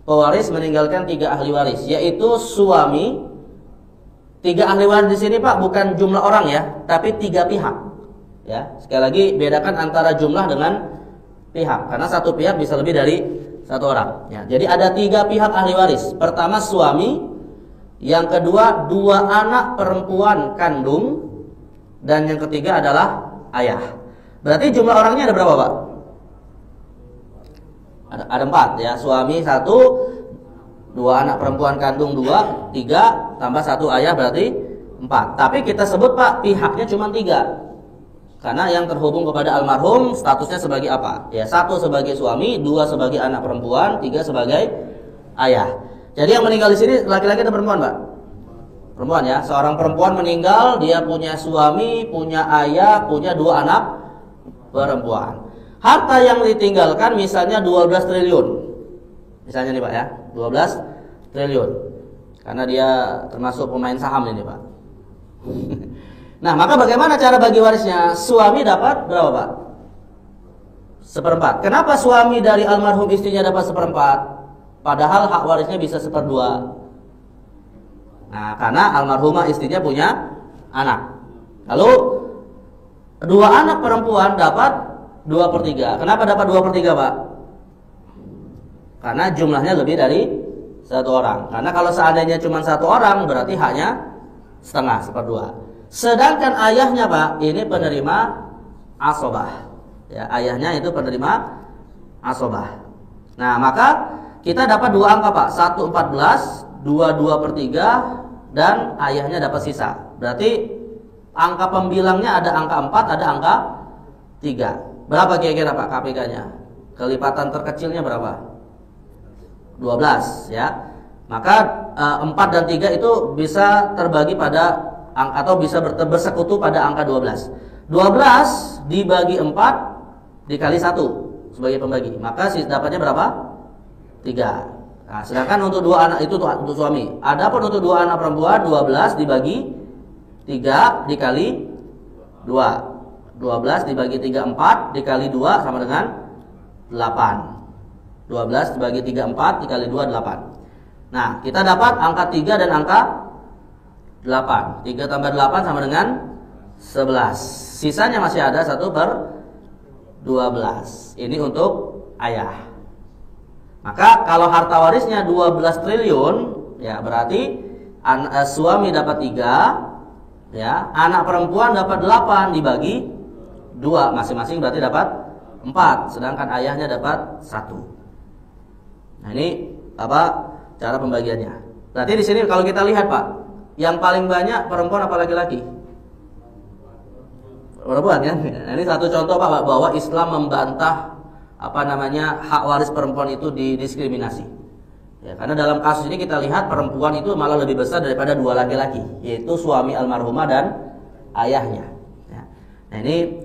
Pewaris meninggalkan 3 ahli waris, yaitu suami. 3 ahli waris di sini Pak bukan jumlah orang ya, tapi 3 pihak. Ya, sekali lagi bedakan antara jumlah dengan pihak, karena satu pihak bisa lebih dari 1 orang. Ya, jadi ada 3 pihak ahli waris. Pertama suami, yang kedua 2 anak perempuan kandung, dan yang ketiga adalah ayah. Berarti jumlah orangnya ada berapa Pak? Ada 4 ya, suami 1, 2 anak perempuan kandung 2, 3 tambah 1 ayah berarti 4. Tapi kita sebut Pak pihaknya cuma 3. Karena yang terhubung kepada almarhum statusnya sebagai apa? Ya, 1 sebagai suami, 2 sebagai anak perempuan, 3 sebagai ayah. Jadi yang meninggal di sini laki-laki atau perempuan, Pak? Perempuan ya. Seorang perempuan meninggal, dia punya suami, punya ayah, punya 2 anak perempuan. Harta yang ditinggalkan misalnya 12 triliun. Misalnya nih Pak ya, 12 triliun. Karena dia termasuk pemain saham ini Pak. Nah, maka bagaimana cara bagi warisnya? Suami dapat berapa Pak? Seperempat. Kenapa suami dari almarhum istrinya dapat seperempat? Padahal hak warisnya bisa seperdua. Nah, karena almarhumah istrinya punya anak. Lalu dua anak perempuan dapat 2/3. Kenapa dapat 2/3 Pak? Karena jumlahnya lebih dari satu orang. Karena kalau seandainya cuma satu orang berarti haknya setengah, seperdua. Sedangkan ayahnya Pak ini penerima asobah. Ya, ayahnya itu penerima asobah. Nah, maka kita dapat dua angka Pak, 1 14, 2 2/3 dan ayahnya dapat sisa. Berarti angka pembilangnya ada angka 4, ada angka 3. Berapa kira-kira Pak KPK-nya? Kelipatan terkecilnya berapa? 12 ya. Maka 4 dan 3 itu bisa terbagi pada angka atau bisa bersekutu pada angka 12. 12 dibagi 4 dikali 1 sebagai pembagi. Maka dapatnya berapa? 3. Nah, sedangkan untuk dua anak itu untuk suami. Adapun untuk dua anak perempuan 12 dibagi 3 dikali 2. 12 dibagi 3 4 dikali 2 sama dengan 8. 12 dibagi 3 4 dikali 2 8. Nah, kita dapat angka 3 dan angka 8. 3 tambah 8 sama dengan 11. Sisanya masih ada 1/12. Ini untuk ayah. Maka kalau harta warisnya 12 triliun, ya berarti suami dapat 3, ya, anak perempuan dapat 8 dibagi 2, masing-masing berarti dapat 4, sedangkan ayahnya dapat 1. Nah, ini apa cara pembagiannya? Berarti di sini kalau kita lihat Pak, yang paling banyak perempuan apa laki-laki? Perempuan kan? Nah, ini satu contoh Pak bahwa Islam membantah hak waris perempuan itu didiskriminasi. Ya, karena dalam kasus ini kita lihat perempuan itu malah lebih besar daripada dua laki-laki, yaitu suami almarhumah dan ayahnya. Ya. Nah, ini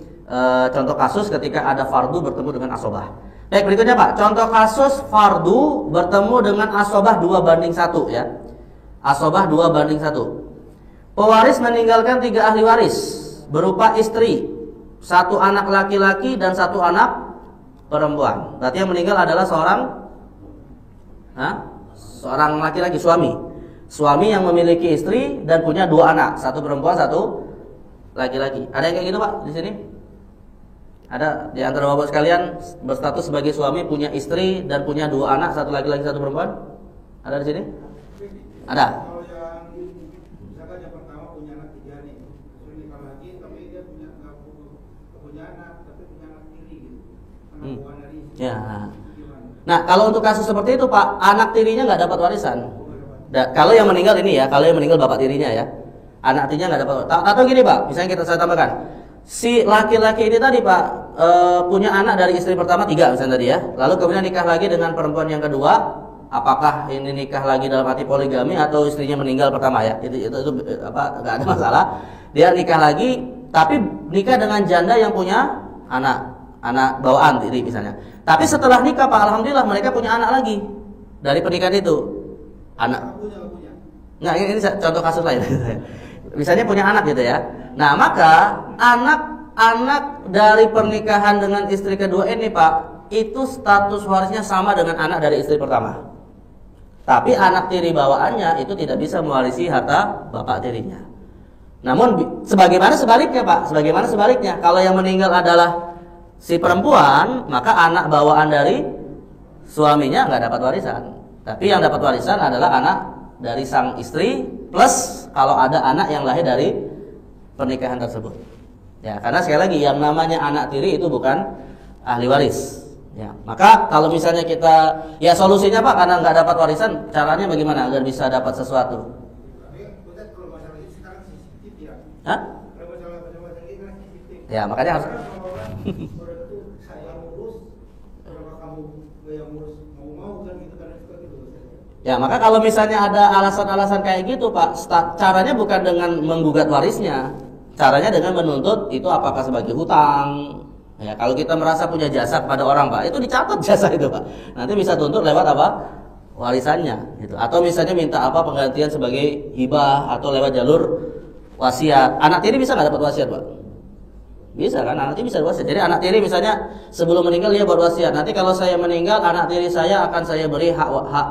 contoh kasus ketika ada fardu bertemu dengan asobah. Baik, berikutnya Pak, contoh kasus fardu bertemu dengan asobah 2/1 ya. Asobah 2/1. Pewaris meninggalkan 3 ahli waris berupa istri, 1 anak laki-laki dan 1 anak perempuan. Berarti yang meninggal adalah seorang laki-laki, suami. Suami yang memiliki istri dan punya 2 anak, 1 perempuan, 1 laki-laki. Ada yang kayak gitu Pak di sini? Ada di antara bapak sekalian berstatus sebagai suami, punya istri dan punya 2 anak, 1 laki-laki 1 perempuan? Ada di sini? Ada. Kalau yang misalkan yang pertama punya anak 3 nih, terus nikah lagi tapi dia punya anak tapi punya anak tiri gitu. Anak buah dari istri. Ya. Nah, kalau untuk kasus seperti itu Pak, anak tirinya nggak dapat warisan. Kalau yang meninggal ini ya, kalau yang meninggal bapak tirinya ya, anak tirinya nggak dapat. Atau gini Pak, misalnya saya tambahkan, si laki-laki ini tadi Pak punya anak dari istri pertama 3 misalnya tadi ya, lalu kemudian nikah lagi dengan perempuan yang kedua. Apakah ini nikah lagi dalam arti poligami atau istrinya meninggal pertama ya? Itu nggak ada masalah. Dia nikah lagi, tapi nikah dengan janda yang punya anak bawaan diri misalnya. Tapi setelah nikah Pak, alhamdulillah mereka punya anak lagi dari pernikahan itu. Anak. Nggak, ini contoh kasus lain. Misalnya punya anak gitu ya. Nah, maka anak dari pernikahan dengan istri kedua ini Pak, itu status warisnya sama dengan anak dari istri pertama. Tapi anak tiri bawaannya itu tidak bisa mewarisi harta bapak tirinya. Namun sebagaimana sebaliknya Pak, sebagaimana sebaliknya, kalau yang meninggal adalah si perempuan, maka anak bawaan dari suaminya nggak dapat warisan. Tapi yang dapat warisan adalah anak dari sang istri plus kalau ada anak yang lahir dari pernikahan tersebut. Ya, karena sekali lagi yang namanya anak tiri itu bukan ahli waris. Ya, maka kalau misalnya kita, ya solusinya Pak, karena nggak dapat warisan, caranya bagaimana agar bisa dapat sesuatu? Kalau masalah ini sekarang CCTV ya. Hah? Kalau masalah ini kan CCTV. Ya, makanya harus. Saya ngurus, kalau kamu yang ngurus mau kan gitu kan gitu. Ya, maka kalau misalnya ada alasan-alasan kayak gitu Pak, caranya bukan dengan menggugat warisnya, caranya dengan menuntut itu apakah sebagai hutang, Ya, kalau kita merasa punya jasa pada orang Pak, itu dicatat jasa itu Pak. Nanti bisa tuntut lewat apa? Warisannya gitu. Atau misalnya minta apa penggantian sebagai hibah atau lewat jalur wasiat. Anak tiri bisa nggak dapat wasiat Pak? Bisa kan, anak tiri bisa wasiat. Jadi anak tiri misalnya sebelum meninggal dia berwasiat. Nanti kalau saya meninggal, anak tiri saya akan saya beri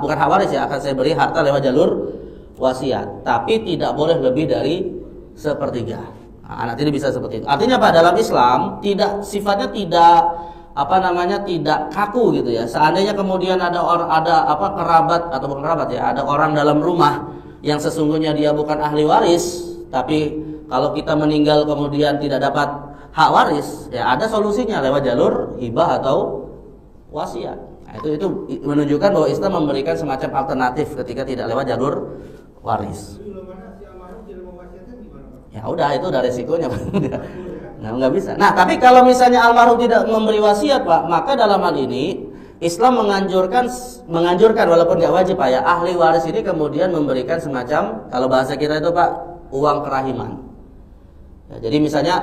bukan hak waris ya, akan saya beri harta lewat jalur wasiat. Tapi tidak boleh lebih dari sepertiga. Nah, anak tiri bisa seperti itu. Artinya Pak, dalam Islam sifatnya tidak kaku gitu ya. Seandainya kemudian ada kerabat atau bukan kerabat ya, ada orang dalam rumah yang sesungguhnya dia bukan ahli waris, tapi kalau kita meninggal kemudian tidak dapat hak waris, ya ada solusinya lewat jalur hibah atau wasiat. Nah, itu menunjukkan bahwa Islam memberikan semacam alternatif ketika tidak lewat jalur waris. Ya udah, itu udah resikonya. Nah, nggak bisa. Nah, tapi kalau misalnya almarhum tidak memberi wasiat Pak, maka dalam hal ini Islam menganjurkan walaupun nggak wajib Pak ya, ahli waris ini kemudian memberikan semacam, kalau bahasa kita itu Pak, uang kerahiman. Ya, jadi misalnya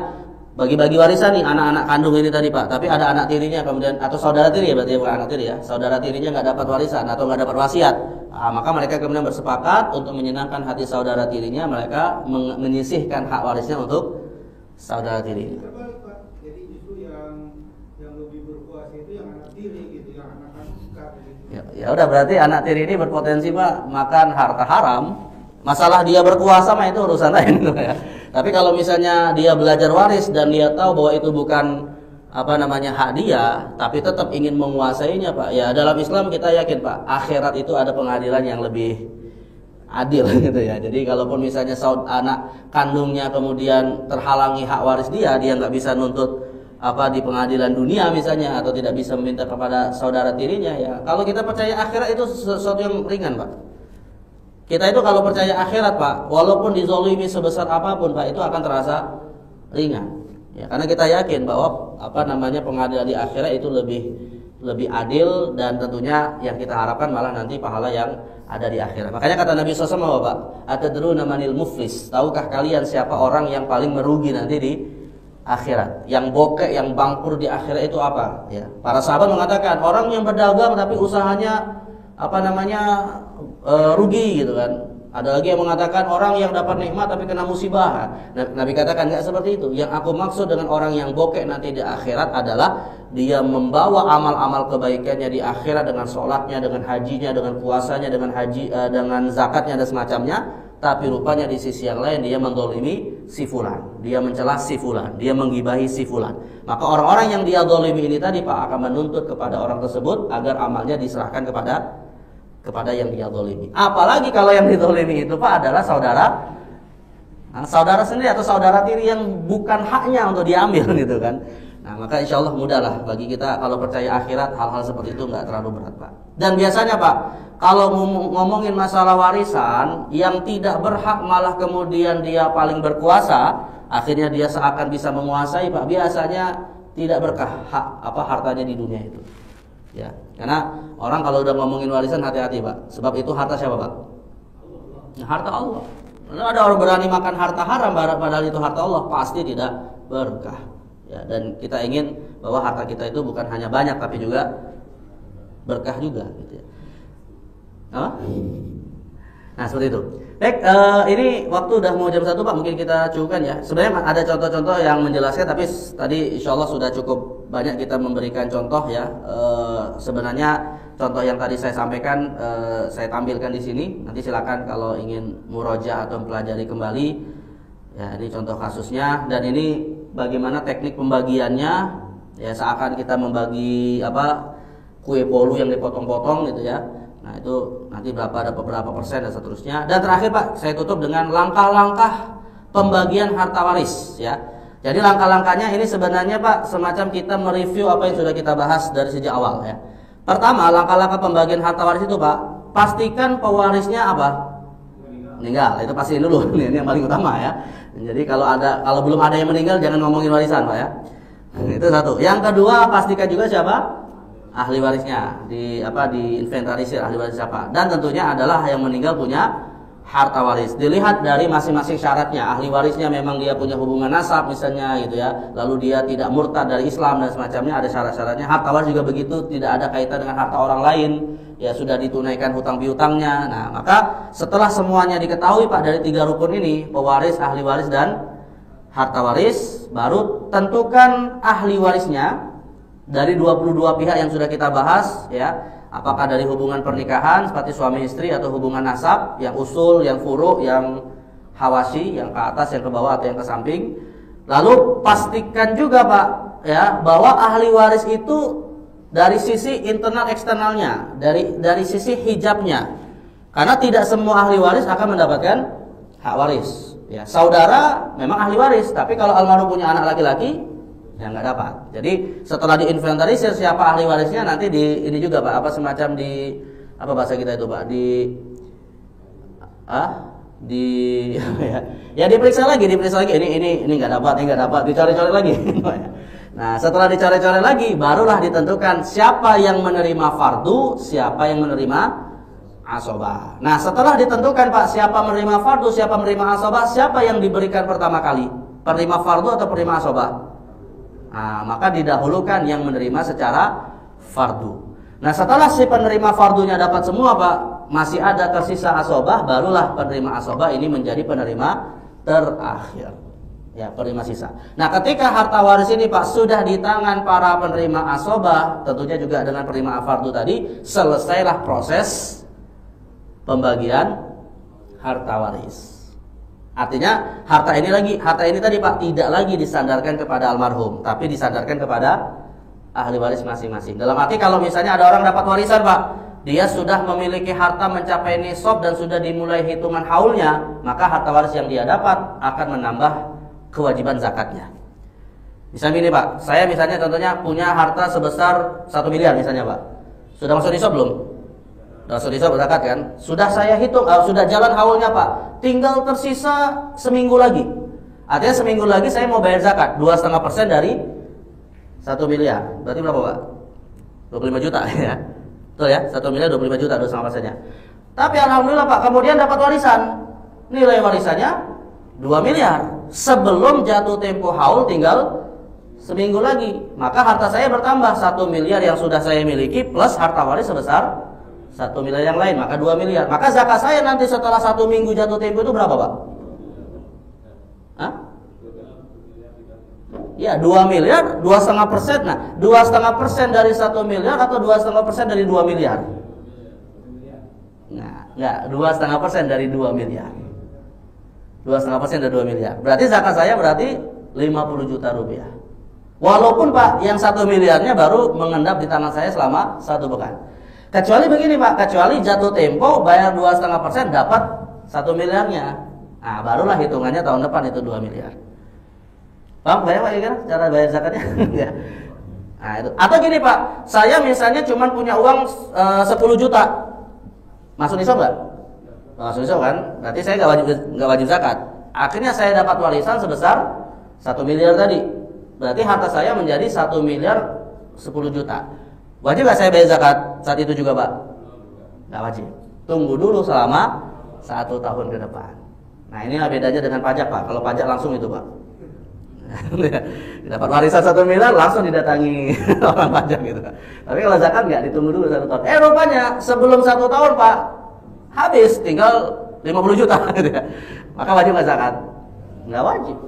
bagi-bagi warisan nih anak-anak kandung ini tadi Pak, tapi ada anak tirinya kemudian atau saudara tiri ya, berarti bukan anak tiri ya, saudara tirinya nggak dapat warisan atau nggak dapat wasiat. Nah, maka mereka kemudian bersepakat untuk menyenangkan hati saudara tirinya, mereka menyisihkan hak warisnya untuk saudara tirinya. Jadi justru yang lebih berkuasa itu yang anak tiri gitu, yang anak angkat gitu. Ya udah, berarti anak tiri ini berpotensi Pak makan harta haram. Masalah dia berkuasa mah itu urusan lain gitu ya. Tapi kalau misalnya dia belajar waris dan dia tahu bahwa itu bukan hak dia, tapi tetap ingin menguasainya Pak. Ya dalam Islam kita yakin Pak, akhirat itu ada pengadilan yang lebih adil gitu ya. Jadi kalaupun misalnya anak kandungnya kemudian terhalangi hak waris dia nggak bisa nuntut di pengadilan dunia misalnya, atau tidak bisa meminta kepada saudara tirinya ya. Kalau kita percaya akhirat itu sesuatu yang ringan Pak. Kita itu kalau percaya akhirat Pak, walaupun dizolimi sebesar apapun Pak, itu akan terasa ringan. Ya, karena kita yakin bahwa pengadilan di akhirat itu lebih adil, dan tentunya yang kita harapkan malah nanti pahala yang ada di akhirat. Makanya kata Nabi SAW Pak, atadruna manil muflis, tahukah kalian siapa orang yang paling merugi nanti di akhirat? Yang bokek, yang bangkrut di akhirat itu apa? Ya, para sahabat mengatakan orang yang berdagang tapi usahanya rugi gitu kan. Ada lagi yang mengatakan orang yang dapat nikmat tapi kena musibah. Nabi katakan enggak seperti itu. Yang aku maksud dengan orang yang bokek nanti di akhirat adalah dia membawa amal-amal kebaikannya di akhirat dengan sholatnya, dengan hajinya, dengan puasanya, dengan zakatnya dan semacamnya. Tapi rupanya di sisi yang lain dia mendolimi si fulan, dia mencela si fulan, dia menggibahi si fulan. Maka orang-orang yang dia dolimi ini tadi Pak akan menuntut kepada orang tersebut agar amalnya diserahkan kepada yang dia dolimi. Apalagi kalau yang didolimi itu Pak adalah saudara sendiri atau saudara tiri yang bukan haknya untuk diambil gitu kan. Nah, maka insya Allah mudahlah bagi kita kalau percaya akhirat, hal-hal seperti itu nggak terlalu berat Pak. Dan biasanya Pak, kalau ngomongin masalah warisan, yang tidak berhak malah kemudian dia paling berkuasa, akhirnya dia seakan bisa menguasai Pak, biasanya tidak berkah hartanya di dunia itu. Ya, karena orang kalau udah ngomongin warisan hati-hati Pak, sebab itu harta siapa Pak? Harta Allah. Ada orang berani makan harta haram padahal itu harta Allah, pasti tidak berkah. Ya, dan kita ingin bahwa harta kita itu bukan hanya banyak tapi juga berkah juga gitu ya. Nah seperti itu. Baik, ini waktu udah mau jam 1 Pak, mungkin kita cukupkan ya. Sebenarnya ada contoh-contoh yang menjelaskan, tapi tadi insya Allah sudah cukup banyak kita memberikan contoh ya. Sebenarnya contoh yang tadi saya sampaikan saya tampilkan di sini. Nanti silakan kalau ingin murojaah atau mempelajari kembali. Ya, ini contoh kasusnya, dan ini bagaimana teknik pembagiannya. Ya, seakan kita membagi kue polu yang dipotong-potong gitu ya. Nah, itu nanti ada beberapa persen dan seterusnya. Dan terakhir Pak, saya tutup dengan langkah-langkah pembagian harta waris ya. Jadi langkah-langkahnya ini sebenarnya Pak semacam kita mereview apa yang sudah kita bahas dari sejak awal ya. Pertama, langkah-langkah pembagian harta waris itu Pak, pastikan pewarisnya meninggal. Itu pastiin dulu. Ini yang paling utama ya. Jadi kalau belum ada yang meninggal jangan ngomongin warisan Pak ya. Itu satu. Yang kedua, pastikan juga siapa ahli warisnya, diinventarisir ahli waris siapa. Dan tentunya adalah yang meninggal punya harta waris. Dilihat dari masing-masing syaratnya. Ahli warisnya memang dia punya hubungan nasab misalnya gitu ya. Lalu dia tidak murtad dari Islam dan semacamnya, ada syarat-syaratnya. Harta waris juga begitu, tidak ada kaitan dengan harta orang lain. Ya sudah ditunaikan hutang piutangnya. Nah, maka setelah semuanya diketahui Pak dari 3 rukun ini, pewaris, ahli waris dan harta waris, baru tentukan ahli warisnya dari 22 pihak yang sudah kita bahas ya. Apakah dari hubungan pernikahan seperti suami istri, atau hubungan nasab yang usul, yang furu', yang hawasi, yang ke atas, yang ke bawah, atau yang ke samping. Lalu pastikan juga Pak ya bahwa ahli waris itu dari sisi internal eksternalnya, dari sisi hijabnya. Karena tidak semua ahli waris akan mendapatkan hak waris. Ya, saudara memang ahli waris, tapi kalau almarhum punya anak laki-laki ya nggak dapat. Jadi setelah diinventarisir siapa ahli warisnya, nanti di ini juga Pak, apa semacam di apa bahasa kita itu Pak, ya diperiksa lagi. Ini nggak dapat, dicari-cari lagi. Nah, setelah dicari-cari lagi, barulah ditentukan siapa yang menerima fardu, siapa yang menerima asobah. Nah, setelah ditentukan Pak siapa menerima fardu, siapa menerima asobah, siapa yang diberikan pertama kali, penerima fardu atau penerima asobah? Nah, maka didahulukan yang menerima secara fardu. Nah, setelah si penerima fardunya dapat semua Pak, masih ada tersisa asobah, barulah penerima asobah ini menjadi penerima terakhir. Ya, penerima sisa. Nah, ketika harta waris ini Pak sudah di tangan para penerima asobah, tentunya juga dengan penerima fardu tadi, selesailah proses pembagian harta waris. Artinya harta ini tadi Pak tidak lagi disandarkan kepada almarhum, tapi disandarkan kepada ahli waris masing-masing. Dalam arti kalau misalnya ada orang dapat warisan Pak, dia sudah memiliki harta mencapai nisab dan sudah dimulai hitungan haulnya, maka harta waris yang dia dapat akan menambah kewajiban zakatnya. Misalnya ini Pak, saya misalnya contohnya punya harta sebesar 1 miliar misalnya Pak. Sudah masuk nisab belum? Sudah nisab zakat kan? Sudah saya hitung, sudah jalan haulnya Pak. Tinggal tersisa seminggu lagi. Artinya seminggu lagi saya mau bayar zakat 2,5% dari 1 miliar. Berarti berapa Pak? 25 juta ya. Betul ya? 1 miliar 25 juta 2,5%-nya. Tapi alhamdulillah Pak, kemudian dapat warisan. Nilai warisannya 2 miliar. Sebelum jatuh tempo haul tinggal seminggu lagi. Maka harta saya bertambah 1 miliar yang sudah saya miliki plus harta waris sebesar 1 miliar yang lain, maka 2 miliar. Maka zakat saya nanti setelah 1 minggu jatuh tempo itu berapa Pak? Hah? Ya 2 miliar, 2,5%. Nah 2,5% dari 1 miliar atau 2,5% dari 2 miliar? Nah enggak, 2,5% dari 2 miliar. 2,5% dari 2 miliar. Berarti zakat saya berarti 50 juta rupiah. Walaupun Pak yang 1 miliarnya baru mengendap di tangan saya selama 1 pekan. Kecuali begini Pak, kecuali jatuh tempo bayar 2,5% dapat 1 miliarnya. Nah, barulah hitungannya tahun depan itu 2 miliar. Paham bayar Pak kira cara bayar zakatnya? Nah, itu. Atau gini Pak, saya misalnya cuma punya uang 10 juta. Masuk nisab enggak? Masuk nisab kan? Berarti saya enggak wajib zakat. Akhirnya saya dapat warisan sebesar 1 miliar tadi. Berarti harta saya menjadi 1 miliar 10 juta. Wajib nggak saya bayar zakat saat itu juga Pak? Nggak wajib. Tunggu dulu selama 1 tahun ke depan. Nah inilah bedanya dengan pajak Pak. Kalau pajak langsung itu Pak. Dapat warisan 1 miliar langsung didatangi orang pajak gitu. Tapi kalau zakat nggak, ditunggu dulu 1 tahun. Rupanya sebelum 1 tahun Pak habis, tinggal 50 juta gitu ya. Maka wajib nggak zakat? Nggak wajib.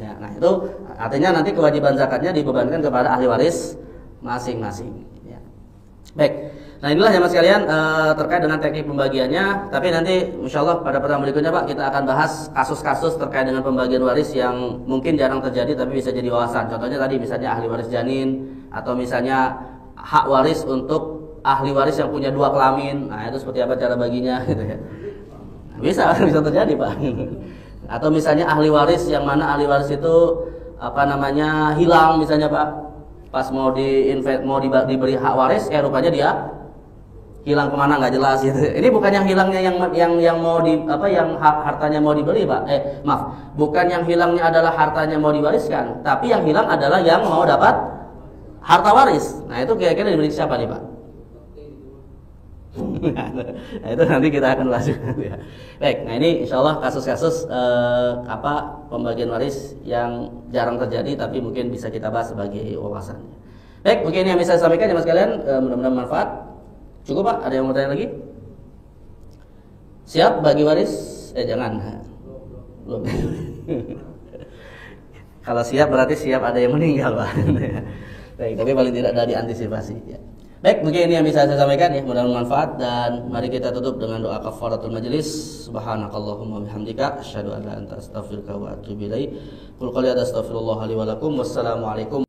Ya, nah itu artinya nanti kewajiban zakatnya dibebankan kepada ahli waris masing-masing. Baik, nah inilah jemaah sekalian terkait dengan teknik pembagiannya. Tapi nanti insya Allah pada pertemuan berikutnya Pak kita akan bahas kasus-kasus terkait dengan pembagian waris yang mungkin jarang terjadi tapi bisa jadi wawasan. Contohnya tadi misalnya ahli waris janin, atau misalnya hak waris untuk ahli waris yang punya 2 kelamin. Nah itu seperti apa cara baginya gitu ya. Nah, bisa terjadi Pak. Atau misalnya ahli waris yang mana ahli waris itu hilang misalnya Pak. Pas mau diberi hak waris, rupanya dia hilang kemana nggak jelas gitu. Ini bukan yang hilangnya yang mau yang hartanya mau dibeli Pak. Bukan yang hilangnya adalah hartanya mau diwariskan, tapi yang hilang adalah yang mau dapat harta waris. Nah itu kira-kira diberi siapa nih Pak? Nah, itu nanti kita akan bahas. Baik, nah ini insya Allah kasus-kasus pembagian waris yang jarang terjadi tapi mungkin bisa kita bahas sebagai wawasan. Baik, mungkin yang bisa saya sampaikan jemaah sekalian, mudah-mudahan manfaat. Cukup Pak, ada yang mau tanya lagi? Siap bagi waris? Jangan. Belum. Kalau siap berarti siap ada yang meninggal Pak. Baik, tapi paling tidak ada diantisipasi ya. Baik, mungkin ini yang bisa saya sampaikan ya, mudah-mudahan manfaat, dan mari kita tutup dengan doa kafaratul majelis. Subhanakallahumma bihamdika asyhadu an la ilaha illa anta astaghfiruka wa atubu ilaik. Qul qali astaghfirullah li wa lakum. Wassalamualaikum